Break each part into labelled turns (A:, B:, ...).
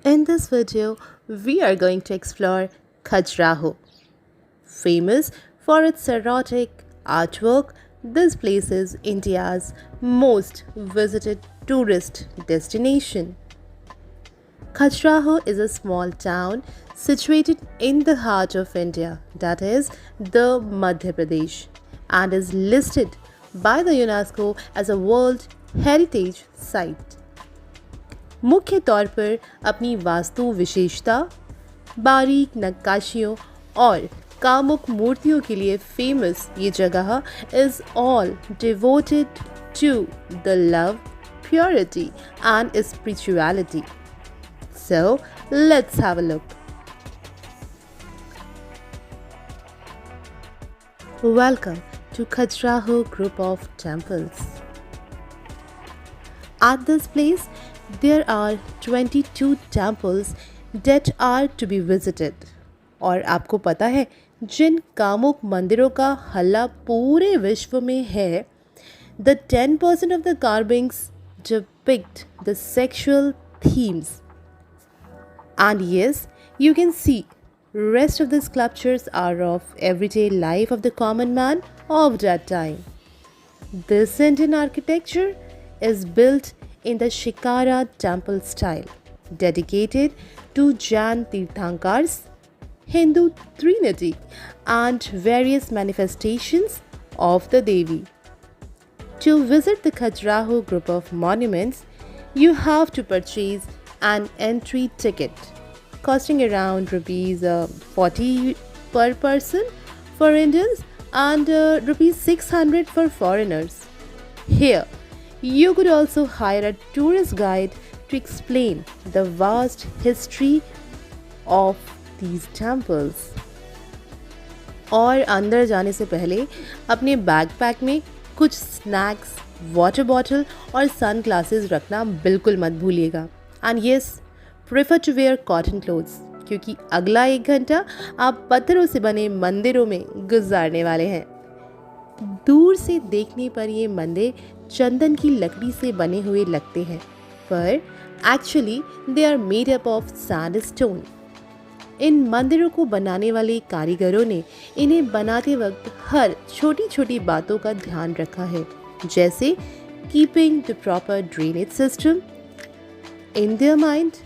A: In this video, we are going to explore Khajuraho. Famous for its erotic artwork, this place is India's most visited tourist destination. Khajuraho is a small town situated in the heart of India, that is, the Madhya Pradesh, and is listed by the UNESCO as a World Heritage Site. मुख्य तौर पर अपनी वास्तु विशेषता, बारीक नक्काशियों और कामुक मूर्तियों के लिए फेमस ये जगह is all devoted to the love, purity and spirituality. So let's have a look. Welcome to Khajuraho group of temples. At this place, there are 22 temples that are to be visited. और आपको पता है जिन कामुक मंदिरों का हल्ला पूरे विश्व में है, the 10% of the carvings depict the sexual themes. And yes, you can see rest of the sculptures are of everyday life of the common man of that time. This Indian architecture is built in the Shikara temple style, dedicated to Jain Tirthankars, Hindu Trinity, and various manifestations of the Devi. To visit the Khajuraho group of monuments, you have to purchase an entry ticket costing around rupees 40 per person for Indians and rupees 600 for foreigners. Here, you could also hire a tourist guide to explain the vast history of these temples. और अंदर जाने से पहले अपने backpack में कुछ snacks, water bottle और sun glasses रखना बिल्कुल मत भूलिएगा. And yes, prefer to wear cotton clothes क्योंकि अगला 1 घंटा आप पत्थरों से बने मंदिरों में गुजारने वाले हैं. दूर से देखने पर ये मंदिर चंदन की लकड़ी से बने हुए लगते हैं, पर actually they are made up of sandstone. इन मंदिरों को बनाने वाले कारीगरों ने इन्हें बनाते वक्त हर छोटी छोटी बातों का ध्यान रखा है, जैसे keeping the proper drainage system in their mind.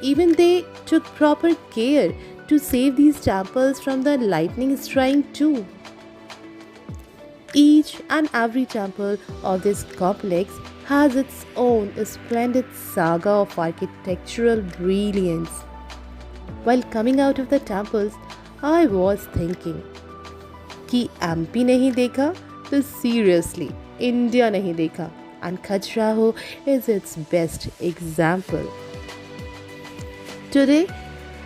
A: Even they took proper care to save these temples from the lightning striking too. Each and every temple of this complex has its own splendid saga of architectural brilliance. While coming out of the temples, I was thinking कि MP नहीं देखा तो seriously India नहीं देखा. And Khajuraho is its best example. Today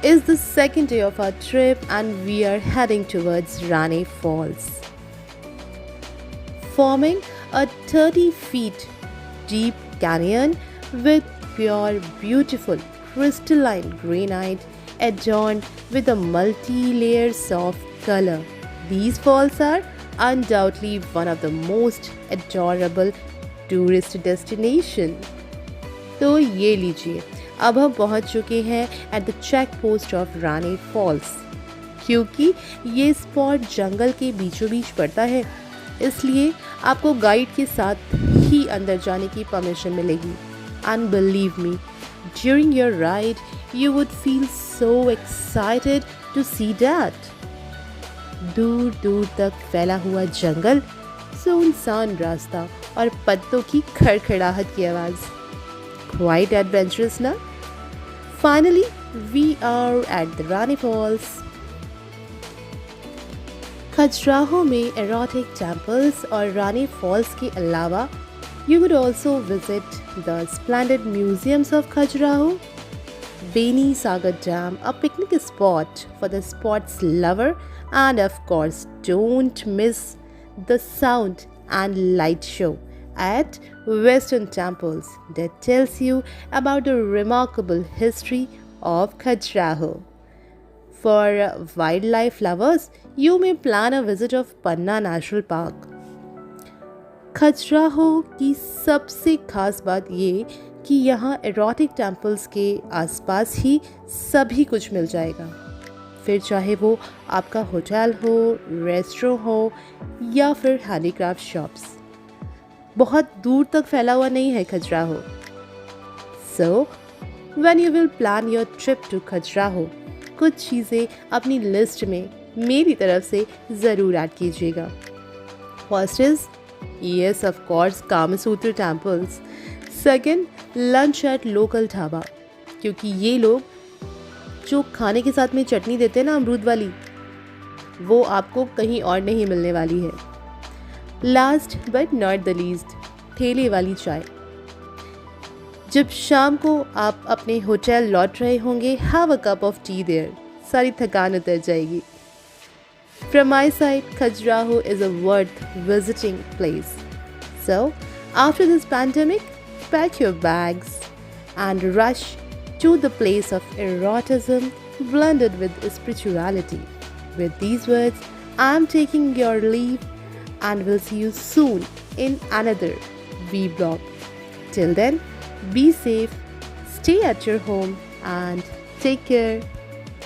A: is the second day of our trip and we are heading towards Rani Falls. Forming a 30 feet deep canyon with pure beautiful crystalline granite adorned with a multi-layers of color. These falls are undoubtedly one of the most adorable tourist destination. तो ये लीजिए, अब हम पहुंच चुके हैं at the check post of Rani Falls. क्योंकि ये स्पॉट जंगल के बीचों बीच पड़ता है, इसलिए आपको गाइड के साथ ही अंदर जाने की परमिशन मिलेगी. And believe me, during your ride you would feel so excited to see that. दूर दूर तक फैला हुआ जंगल, सुनसान रास्ता और पत्तों की खड़खड़ाहट की आवाज़. क्वाइट एडवेंचरस ना? Finally we are at the Rani falls. Khajuraho में एरोटिक टेम्पल्स और रानी फॉल्स के अलावा you would also visit the splendid museums of Khajuraho, Beni Sagar Dam, a picnic spot for the sports lover, and of course, don't miss the sound and light show at Western Temples that tells you about the remarkable history of Khajuraho. For wildlife lovers, you may plan a visit of Panna National Park. Khajuraho की सबसे खास बात ये कि यहाँ erotic temples के आसपास ही सभी कुछ मिल जाएगा, फिर चाहे वो आपका होटल हो, रेस्टोरेंट हो या फिर हैंडीक्राफ्ट शॉप्स। बहुत दूर तक फैला हुआ नहीं है Khajuraho. So when you will plan your trip to Khajuraho, कुछ चीज़ें अपनी लिस्ट में मेरी तरफ से ज़रूर ऐड कीजिएगा। First is yes of course Kamasutra temples. Second, lunch at local dhaba, क्योंकि ये लोग जो खाने के साथ में चटनी देते हैं ना अमरूद वाली, वो आपको कहीं और नहीं मिलने वाली है। Last but not the least, ठेले वाली चाय। जब शाम को आप अपने होटल लौट रहे होंगे, have a cup of tea there, सारी थकान उतर जाएगी। From my side, Khajuraho is a worth visiting place. So, after this pandemic, pack your bags and rush to the place of erotism blended with spirituality. With these words, I'm taking your leave and will see you soon in another vlog. Till then, be safe, stay at your home and take care.